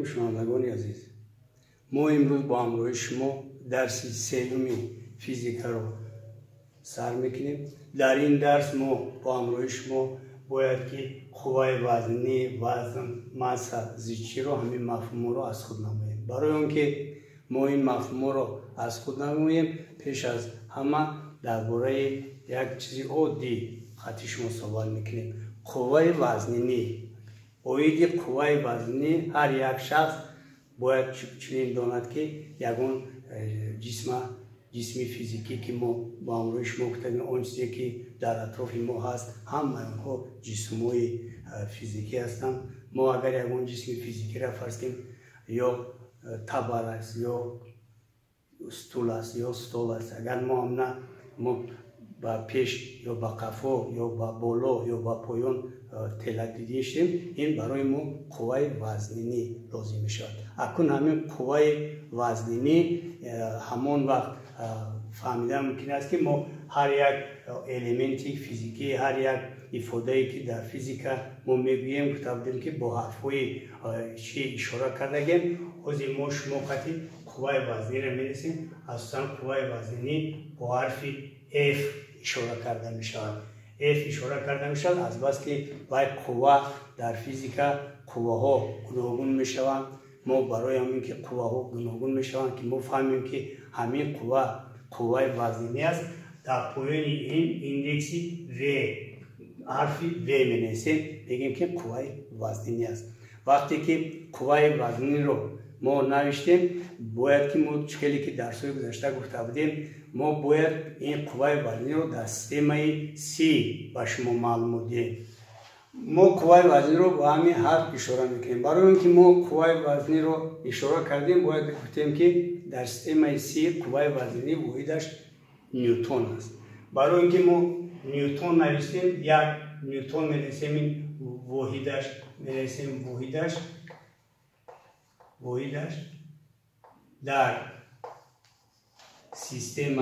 شنوندگان عزیز، ما امروز با همراه شما درس سوم فیزیکا رو سر میکنیم. در این درس ما با همراه شما باید که قوه وزنی، وزن، ماسه، زیچی رو همین مفهوم رو از خود نماییم. برای اونکه ما این مفهوم رو از خود نماییم، پیش از همه درباره یک چیزی عادی خطی شما سوال میکنیم. قوه وزنی. باید قوه وزنی هر یک شخص باید چنین داند که یگان جسم فیزیکی که ما با همراه شما گفتیم، آن چیزی که در اطراف ما هست، همه آنها جسم‌های فیزیکی هستند. ما اگر یگان جسم فیزیکی را فرض کنیم، یا تبر است، یا استول است، یا استول است، اگر ما با پیش یا با قفا یا با بالا یا با پایان تلک دیده شدیم، این برای ما قوه وزنی لازم می شود. اکنون همین قوه وزنی همان وقت فهمیده ممکن است که ما هر یک الیمنتی فیزیکی، هر یک افاده‌ای که در فیزیکا ما میگوییم گفتیم که با حرف‌های چی اشاره کردیم، از ما شما وقتی قوه وزنی را می‌رسیم، اصلا قوه وزنی با حرف F اشاره کرده می شود. F اشاره کرده می شود از بس که باید قوه در فیزیکا قوه ها گوناگون می شوند. ما برای همین که قوه ها گوناگون می شوند که ما فهمیم که همین قوه وزنی است. در پایان این ایندکسی V حرف V می نویسیم، بگیم که قوه وزنی است. وقتی که قوه وزنی رو ما نوشتیم، باید که ما چکلی که درس‌های گذشته گفته بودیم، ما باید این قوه وزنی رو در سیستم C به شما معلومات دهیم. ما قوه وزنی رو با همین حرف اشاره میکنیم. برای اینکه ما قوه وزنی رو اشاره کردیم، باید گفتیم که در سیستم C قوه وزنی واحدش نیوتن است. برای اینکه ما نیوتن نوشتیم، یک نیوتن می‌نویسیم، این واحدش در سیستم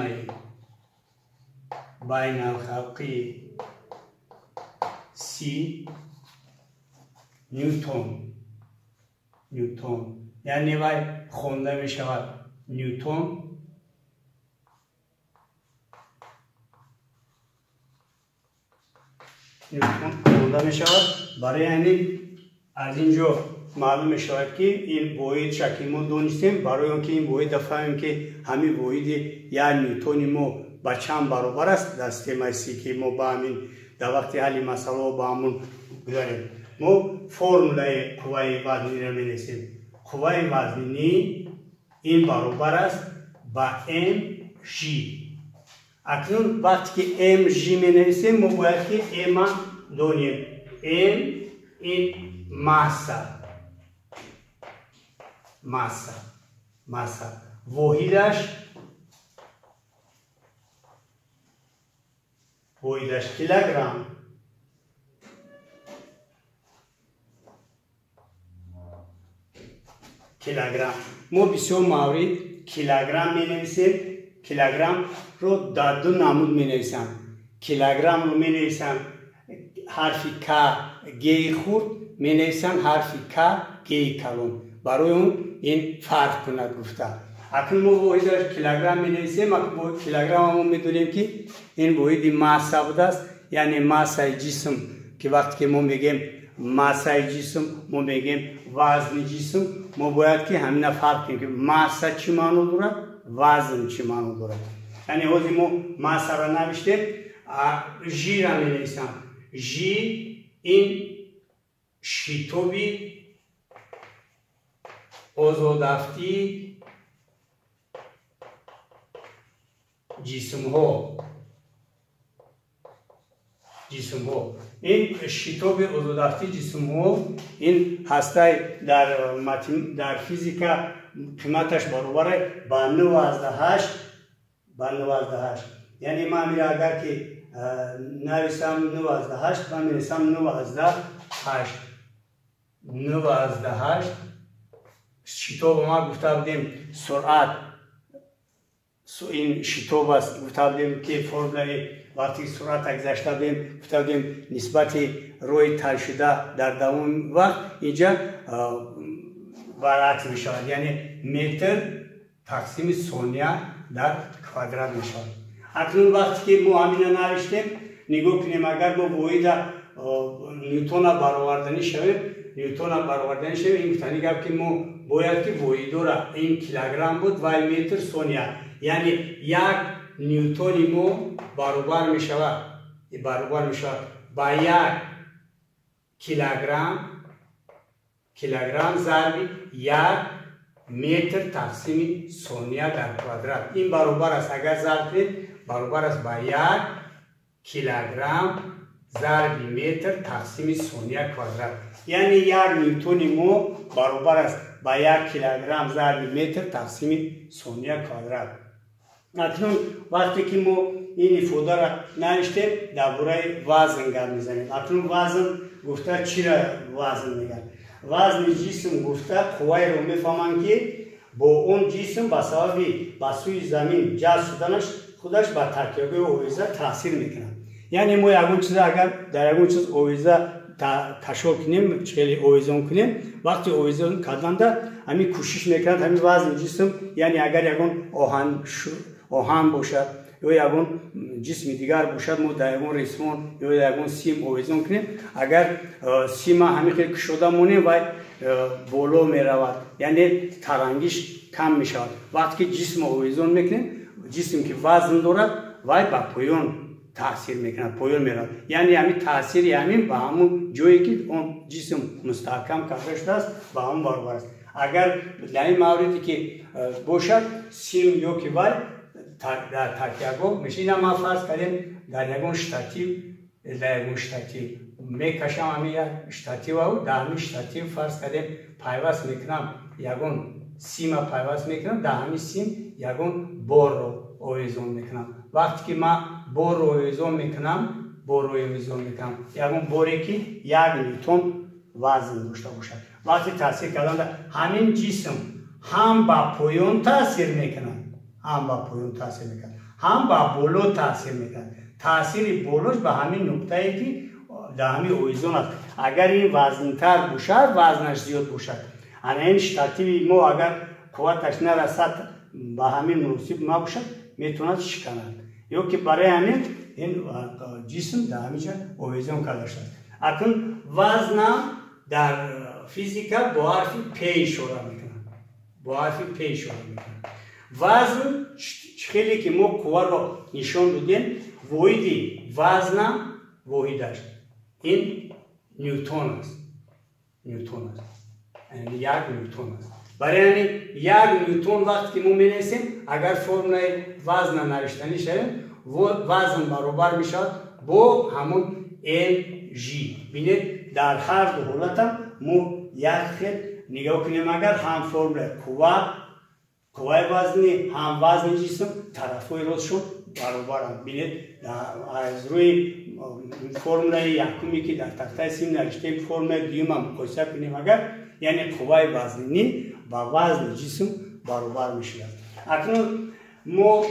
بین الخلقی C نیوتن یعنی وای خونده می شود نیوتن خونده می شود. برای همین از اینجا معلوم می شود که این واحد شکل ما دانستیم. برای اینکه این واحد فهمیم که همین واحد یک نیوتن ما با چند برابر است در سیستم C که ما با همین در وقت حل مسئله با همون داریم. ما فرمولای قوه وزنی را می نویسیم. قوه وزنی این برابر است با mg. اکنون وقتی که mg می نویسیم، ما باید که m دانیم. m این ماسه واحدش کیلوگرم. ما بسیار مورد کیلوگرم می نویسیم. کیلوگرم رو در دو نمود می نویسم. کیلوگرم رو می نویسم حرف K گی خورد، می نویسم حرف K گی کلان. برای اون این فرق کند گفته. اکنون ما واحدش کیلوگرم می نویسیم. اکنون کیلوگرم ما می دونیم که این واحد ماسه بوده است، یعنی ماسه جسم. که وقتی که ما میگیم ماسه جسم، ما میگیم وزن جسم، ما باید که همین فرق کنیم که ماسه چی معنی دارد، وزن چی معنی دارد. یعنی حاضر ما ماسه را نوشتیم، G را می نویسم. G این شیتوبی آزادافتی جسم ها. این شیتوب آزادافتی جسم ها، این هسته در فیزیکا قیمتش برابر با 9/8. یعنی من میره اگر که نویسم 9/8، من میرسم 9/8. شیتوب ما گفته بودیم سرعت، این شیتوب است. گفته بودیم که فرمولای وقتی سرعت گذشته بودیم، گفته بودیم نسبت روی تل شده در دوام وقت. اینجا برعکس می شود، یعنی متر تقسیم ثانیه در کوادرات می شود. اکنون وقتی که ما همین نوشتیم نگاه کنیم اگر ما واحد نیوتن برآوردنی شویم این گفتنی گپ که ما باید که واحد را این کیلوگرم بود و متر ثانیه، یعنی یک نیوتن ما برابر می شود با یک کیلوگرم ضرب یک متر تقسیم ثانیه در کوادرات. این برابر است اگر ضرب کنید برابر است با یک کیلوگرم ضرب متر تقسیم ثانیه کوادرات، یعنی یک نیوتن مو برابر است با یک کیلوگرم ضرب متر تقسیم ثانیه کوادرات. اکنون وقتی که ما این ifade را نوشتیم درباره وزن گپ میزنیم. اکنون وزن گفته چی را وزن میگن؟ وزن جسم گفته قوای رو میفهمن که با اون جسم به سبب به سوی زمین جذب شدنش خودش به ترکیب آویزه تاثیر میکنه. یعنی ما یگون چیز اگر در یگون چیز آویزه کشف کنیم خیلی آویزه کنیم، وقتی آویزه کردن همین کوشش میکنند همین وزن جسم، یعنی اگر یگون آهن باشد یا یگون جسم دیگر باشد ما در یگون ریسمان یا یگون سیم آویزه کنیم، اگر سیم همین خیلی کشوده مونه و بالا میرود یعنی ترنگیش کم میشود. وقتی که جسم آویزه میکنیم جسم که وزن دارد و به پایان تاثیر میکنه، پایان میرود، یعنی همین تاثیری همین به همون جایی که اون جسم مستحکم کرده شده است به همون برابر است. اگر در این موردی که باشد سیم یا که وای در تکیه‌گاه میشه، اینا ما فرض کردیم در یگون شتاتیو میکشم همین یک شتاتیو و در همین شتاتیو فرض کردیم پیوست میکنم یگون سیم پیوست میکنم در همین سیم یگون بار رو آویزون میکنم. وقتی که من بار رو آویزون میکنم یگون باری که یک نیوتن وزن داشته باشد، وقتی تاثیر کردن همین جسم هم با پایان تاثیر میکنن هم با بالا تاثیر میکنن. تاثیر بالاش به همین نقطه‌ای که در همین آویزون است. اگر این وزن‌تر باشد وزنش زیاد باشد، این شتاتیو ما اگر قوتش نرسد به همین مناسب نباشد میتوند شکند، یا که برای همین این جسم در همینجا آویزون کرده شد. اکنون وزن در فیزیکا با حرف P اشاره میکنه. وزن خیلی که ما قوه را نشان دادیم واحدی وزن واحدش این نیوتن است. یعنی یک نیوتن است. برای همین یک نیوتن وقتی که ما می‌نویسیم اگر فرمول وزن نوشتنی شد وزن برابر میشد با همون mg. ببینید در هر دو حالت ما یک خیلی نگاه کنیم اگر هم فرمول قوه وزنی هم وزن جسم طرفای راستشون برابرند. ببینید از روی فرمول یکمی که در تخته سیم نوشته فرمول دوم هم مقایسه کنیم اگر یعنی قوه وزنی با وزن جسم برابر میشه. اکنون ما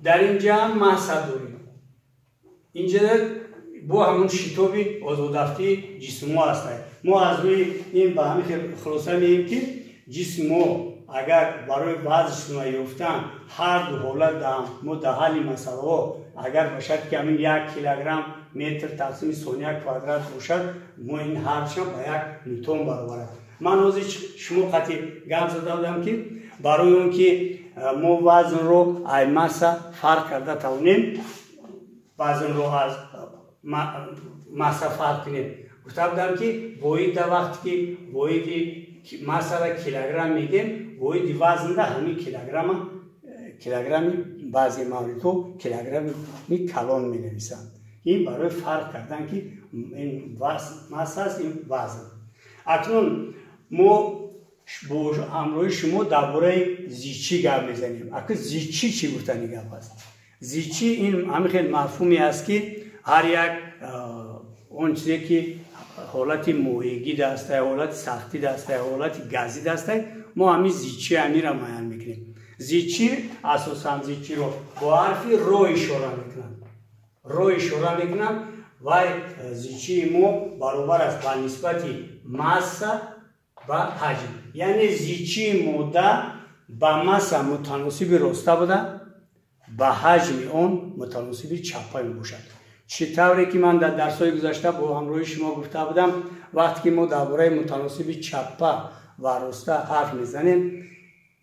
در اینجا مسه داریم، اینجا با همون شتابی آزادافتی جسم ما هستند. ما از روی این به همین خلاصه میگیم که جسم ما اگر برای وزنشون یافتن هر دو حالت ما در حل مسئله ها اگر باشد که همین 1 کیلوگرم متر تقسیم ثانیه کوادرات باشد ما این هرشان با یک نیوتن برابر است. من روزی شما قطعی گپ زده بودم که برای اون که ما وزن رو از مسه فرق کرده توانیم وزن رو از مسه فرق کنیم. گفته بودم که واحد وقتی که واحد مسه را کیلوگرم میگیم واحد وزن را همین کیلوگرمی بعضی موردها کیلوگرمی کلان می نویسند. این برای فرق کردن که این مسه است این وزن. اکنون ما با همراه شما درباره زیچی گپ میزنیم. اکنون زیچی چی گفتنی گپ است؟ زیچی این همین خیلی مفهومی است که هر یک اون چیزی که حالت مویگی دسته، حالت سختی دسته، حالت گازی دسته ما همین زیچی همین را معین میکنیم. زیچی اساساً زیچی رو با حرف رو اشاره میکنم و زیچی ما برابر است با نسبت مسه و حجم. یعنی زیچی ماده با ماسا متناسب راسته بوده، با حجم اون متناسب چپه می باشد. چطوری که من در درس‌های گذشته با همراه شما گفته بودم، وقتی که ما درباره متناسب چپه و راسته حرف میزنیم،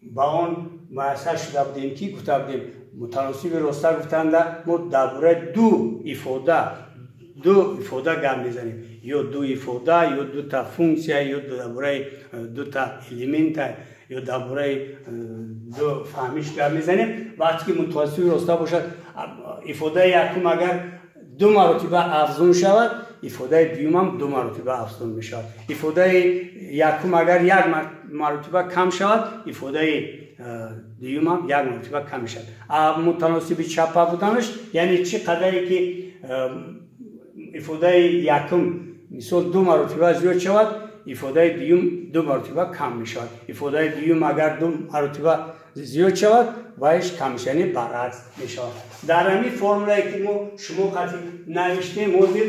با اون مؤثر شده بودیم که گفته بودیم متناسب راسته گفتند ما درباره دو ifade گپ میزنیم، یا دو ifade یا دو تا فونکسیا یا درباره دو تا الیمنت یا درباره دو فهمیش گپ میزنیم. وقتی که متناسب راسته باشد، ifade یکم اگر دو مرتبه افزون شود، ifade دوم هم دو مرتبه افزون می شود. ifade یکم اگر یک مرتبه کم شود، ifade دوم هم یک مرتبه کم شود. متناسب چپه بودنش یعنی چه قدری که ifade یکم مثال دو مرتبه زیاد شود، ifade دوم دو مرتبه کم می شود. ifade دوم اگر دو مرتبه زیاد شود وایش کم میشه، یعنی برعکس میشه. در همین فرمولی که ما شما قطعی نوشتیم، موضوع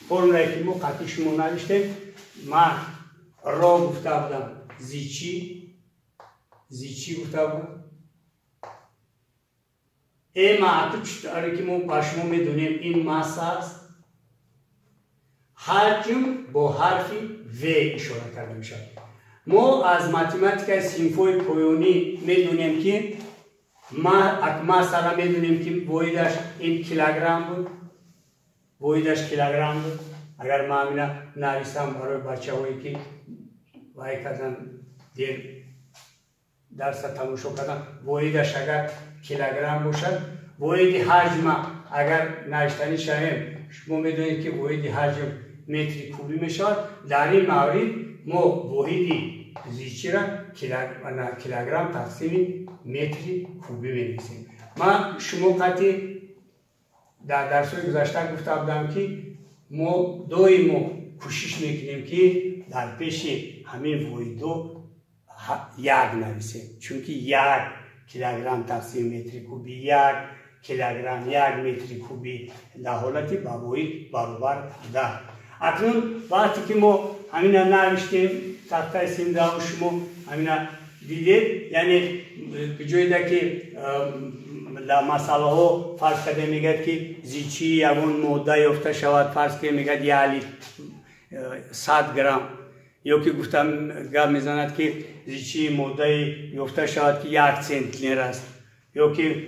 فرمولی که ما قطعی شما نوشتیم، من را گفته بودم زیچی گفته بودم. ای معطوف چطوری که ما با شما میدونیم این ماسه است، حجم با حرفی و اشاره کرده میشه. ما از ماتماتیک صنف‌های پایانی میدونیم که مثلا میدونیم که واحدش این کیلوگرم بود، اگر من اینا نویسم برای بچه‌هایی که وای کردن درس تماشا کردن، واحدش اگر کیلوگرم باشد، واحد حجم اگر نوشتنی شویم شما میدونید که واحد حجم متر کوبی میشود. در این مورد ما واحدی زیچی را کیلوگرم تقسیم متر کوبی می‌نویسیم. من شما قطعی در درس‌های گذشته گفته بودم که ما دائما کوشش میکنیم که در پیش همین واحدو یک نویسیم، چون که یک کیلوگرم تقسیم متر کوبی، یک کیلوگرم یک متر کوبی در حالتی با واحد برابر ده. اکنون وقتی که ما همین نوشتیم تخته سینده و شما همین دیدید، یعنی جایی که در مسئله ها فرض کرده میگد که زیچی یگون ماده یافته شود، فرض که میگد یعنی 100 گرم، یا که گفتم گپ میزند که زیچی ماده یافته شود که 1 سنتیمتر است، یا که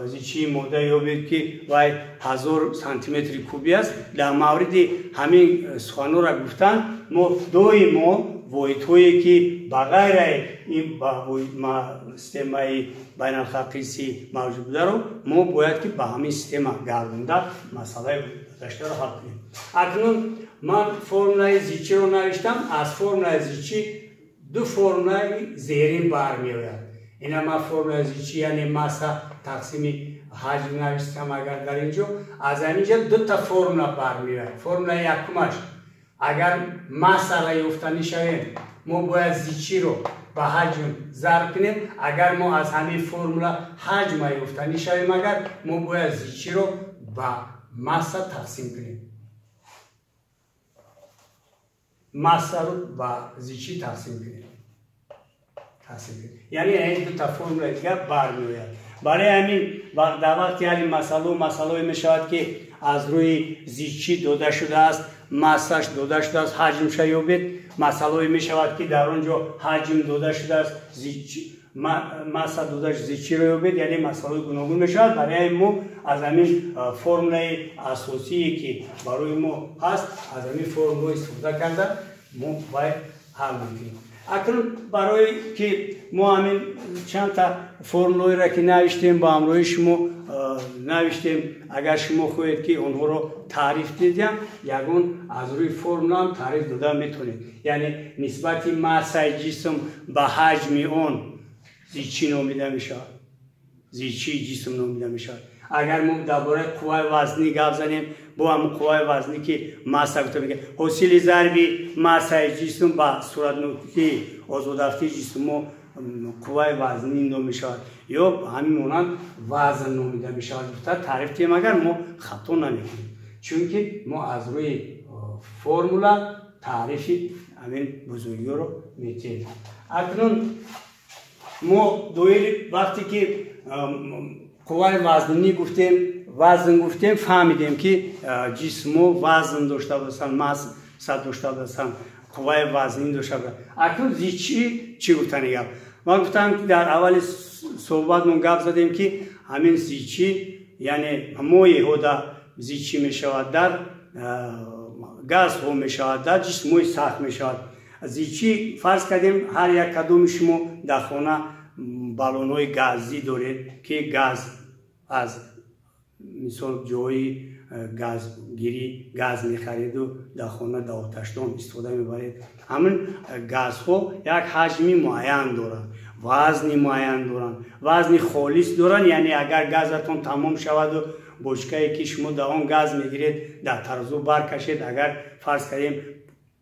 زیچی ماده یابید که وای 1000 سانتیمتر کوبی است. در مورد همین سخنان را گفتن ما دائما واحدهایی که بغیر این سیستم بین الخطی موجود بوده رو ما باید که به همین سیستم گردونده مسئله گذشته رو حل کنیم. اکنون من فرمولای زیچی رو نوشتم. از فرمولای زیچی دو فرمولای زیرین برمی آید. اینا ما فرمولای زیچی یعنی ماسا تقسیم حجم نوشتم. اگر در اینجا از اینجا دو تا فرمولا برمی آید. فرمولای یکمش اگر ماسا را یافتنی شویم ما باید زیچی رو با حجم ضرب کنیم. اگر ما از همین فرمولا حجم یافتنی شویم اگر ما باید زیچی رو با ماسا تقسیم کنیم. ماسا رو با زیچی تقسیم کنیم. یعنی این دو تا فرمولا دیگر برمیآید. برای همین در وقتی این مسئله می شود که از روی زیچی داده شده است، ماساش داده شده است، حجمش یابید. مسئله می شود که در اونجا حجم داده شده است، ماسا داده شده زیچی رو یابید، یعنی مسئله گوناگون می شود. برای ما از همین فرمولای اساسی که برای ما هست از همین فرمول استفاده کرده ما باید حل کنیم. اکنون برای که ما همین چند تا فرمولایی را که نوشتیم با همراه شما نوشتیم، اگر شما خواهید که اونها رو تعریف دیدیم یگون از روی فرمول هم تعریف داده میتونید. یعنی نسبت ماسای جسم به حجم اون زیچی نامیده میشه، زیچی جسم نامیده میشه. اگر ما درباره قوه وزنی گپ زنیم با هم قوه وزنی که ماسا گفته میگه حاصل ضربی ماسای جسم با صورت نقطه آزادافتی جسم قوه وزنی نامیده میشه یا همین مونان وزن نامیده میشه. تعریف کنیم اگر ما خطا نمیکنیم، چون که ما از روی فرمولا تعریفی همین بزرگی رو میتیم. اکنون ما دویر وقتی که قوای وزنی گفتیم وزن گفتیم فهمیدیم که جسم وزن داشته باشن ماسه داشته باشن قوای وزنی داشته باشن. اکنون زیچی چی گفتن گپ؟ ما گفتم در اول صحبتمون گپ زدیم که همین زیچی یعنی موی هودا زیچی می شود در گاز ها می شود در جسم سخت می شود. زیچی فرض کردیم هر یک کدوم شما در خانه بالون های گازی دارید که گاز از مثال جایی گازگیری گاز میخرید و در خانه در آتشدان استفاده میبرید. همین گاز ها یک حجمی معین دارن، وزنی معین دارن، وزنی خالص دارن. یعنی اگر گازتون تمام شود و بشکه‌ای که شما در آن گاز میگیرید در ترازو برکشید، اگر فرض کردیم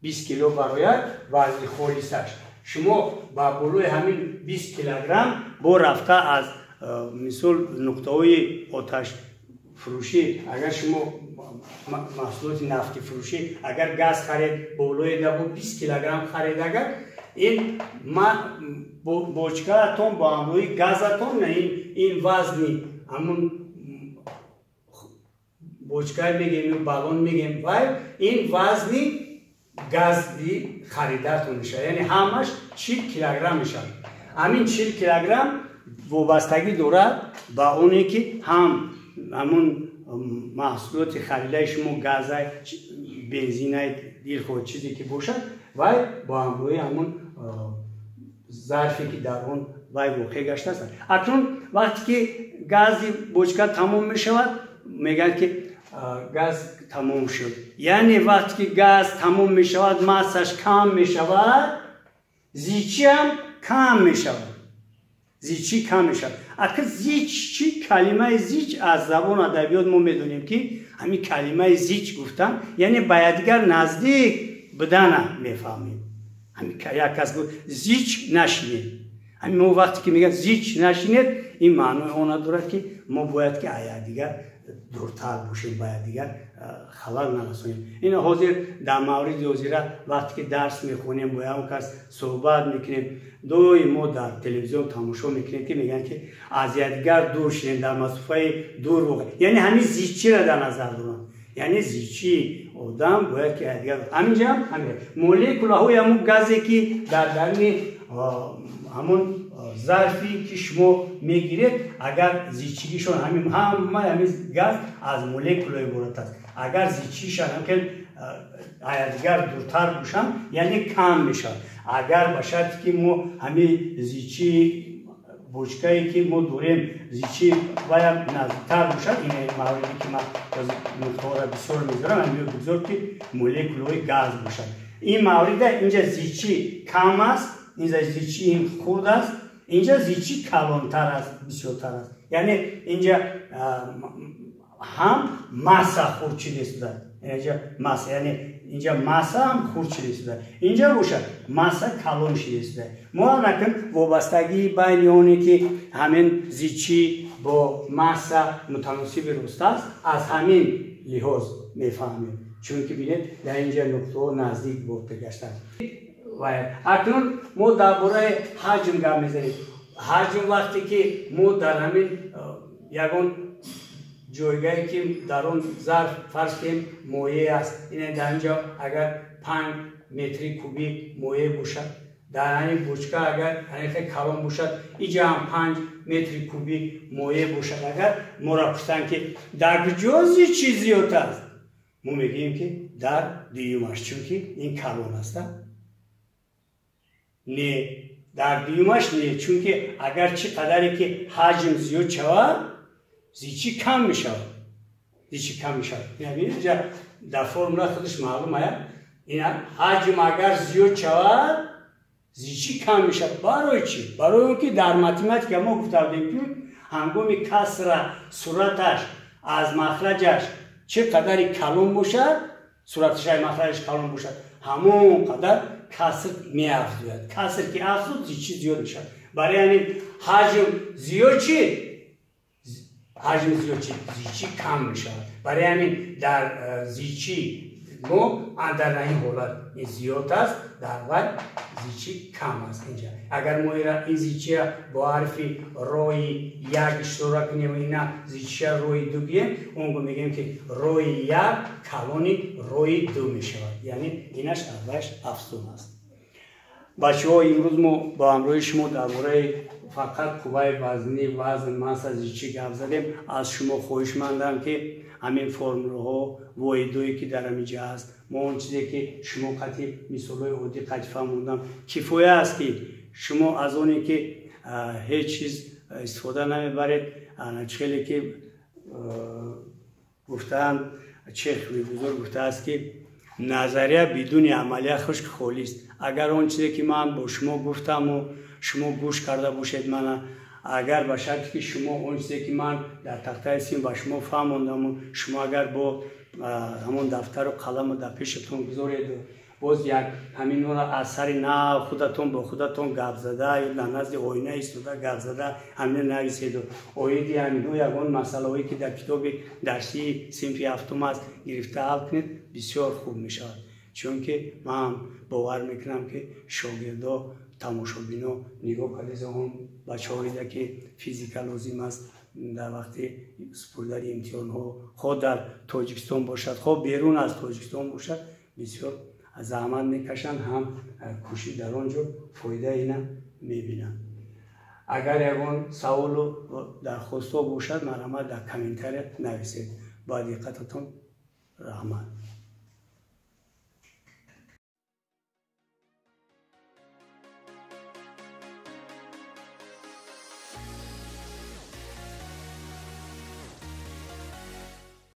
20 کیلو برآید وزن خالصش، شما با بالای همین 20 کیلوگرم با رفته از مثال نقطه های آتش فروشی، اگر شما محصولات نفتی فروشی اگر گاز خرید بالای 20 کیلوگرم خرید، اگر این بشکه‌تون با همراه گازتون نه این وزنی همون بشکه میگیم بالون میگیم و این وزنی گازی خریدتون میشه، یعنی همش 40 کیلوگرم میشه. همین 40 کیلوگرم وابستگی دارد با اونی که همون محصولات خریده شما گاز بنزین دیر خود چیزی که باشد و با همراه همون ظرفی که در اون وای واقع گشته است. اکنون وقتی که گازی بشکه تمام می شود میگن که گاز تمام شد، یعنی وقتی که گاز تمام می شود ماسش کم می شود، زیچی هم کم می شود. زیچی کم می شود. اگر زیچی کلمه زیچ از زبان ادبیات ما میدونیم که همین کلمه زیچ گفتن یعنی به دیگر نزدیک بدن میفهمیم. همین یک کس گفت زیچ نشینید، همین ما وقتی که میگن زیچ نشینید این معنی اون دارد که ما باید که دیگر دورتر باشیم، باید دیگر خلال نرسونیم. این حاضر در مورد حاضره وقتی که درس میخونیم باید اون کس صحبت میکنیم دوی ما در تلویزیون تماشا میکنیم که میگن که از دیگر دور شدیم در مسافه دور واقع، یعنی همین زیچی را در نظر دارن، یعنی زیچی آدم باید که دیگر همینجا همین مولکوله های همون گازی که در درون همون ظرفی که شما میگیرید اگر زیچیشون همین گاز از مولکولای عبارت است. اگر زیچیشون هم دیگر دورتر باشن یعنی کم میشن. اگر باشد که ما همین زیچی بشکه‌ای که ما داریم زیچی باید نزدیکتر باشد، این موردی که من نقطه را بسیار میذارم همین بگذار که مولکولای گاز باشد. این مورد اینجا زیچی کم است، اینجا زیچی این خرد است، اینجا زیچی کلانتر است، بسیارتر است. یعنی اینجا هم ماسه خورچیده شده، اینجا ماسه یعنی اینجا ماسه هم خورچیده شده، اینجا باشد ماسه کلان شده شده. ما نکن وابستگی بین اونی که همین زیچی با ماسه متناسب راسته است از همین لحاظ میفهمیم، چون که بینید در اینجا نقطه نزدیک بوده گشتن. و اکنون ما درباره حجم گپ میزنیم. حجم وقتی که ما در همین یگان جایگاهی که در اون ظرف فرض کنیم مایع است، این در اینجا اگر 5 متر کوبیک مایع باشد، در همین بشکه اگر همین کلان باشد اینجا هم 5 متر کوبیک مایع باشد. اگر ما را پرسن که در کجای چیزی است، ما میگیم که در دیومش، چون که این کلان است. نه در دیومش نه، چون که اگر چه قدری که حجم زیاد شود زیچی کم می شود، زیچی کم می شود. یعنی اینجا در فرمولا خودش معلوم است این حجم اگر زیاد شود زیچی کم می شود. برای چی؟ برای اینکه در متمتیک ما گفتیم که هنگام کسر صورتش از مخرجش چه قدری کلان باشد، صورتش از مخرجش کلان باشد همون قدر کسر می افزاید. کسر که افزود زیچی زیاد می شود. برای همین حجم زیاد چی؟ حجم زیاد چی؟ زیچی کم می شود. برای همین در زیچی مو در این حالت این زیاد است، در واقع زیچی کم است اینجا. اگر ما این زیچی با حرفی روی یک اشتراک کنیم و اینا زیچی روی دو بیایم، اونگو میگیم که روی یک کلونی روی دو میشود، یعنی اینش اولش افزون است. بچه ها امروز ما با همراه شما درباره فقط قوه وزنی وزن مس زیچی گپ زدیم. از شما خواهشمندم که همین فرمول ها واحدهایی که در اینجا هست، ما اون چیزی که شما قطعی مثالای عادی قطعی فهموندم کفایه است که شما از اونی که هیچ چیز استفاده نمیبرید. خیلی که گفتن شیخ بزرگ گفته است که نظریه بدون عملیه خشک خالی است. اگر اون چیزی که من با شما گفتم و شما گوش کرده باشید من، اگر به شرطی که شما اون چیزی که من در تخته سیم با شما فهموندم و شما اگر با همون دفتر و قلم در پیشتون بذارید و باز یک همین رو از سر نه خودتون با خودتون گپ زده یا در نزد آینه ایستاده گپ زده همین نویسید و آیدی همین یگان مسئله هایی که در کتاب درسی صنف هفتم است گرفته حل کنید، بسیار خوب می شود. چون که من باور میکنم که شاگردا تماشابینا نگاه کردید اون بچه‌هایی که فیزیک لازم است در وقت سپردن امتحان ها خود در تاجیکستان باشد خود بیرون از تاجیکستان باشد بسیار زحمت میکشند، هم کوشش در آنجا فایده اینا میبینند. اگر یگان سوال و درخواست باشد مرحمت در کامنتر نویسید. با دقتتون رحمت.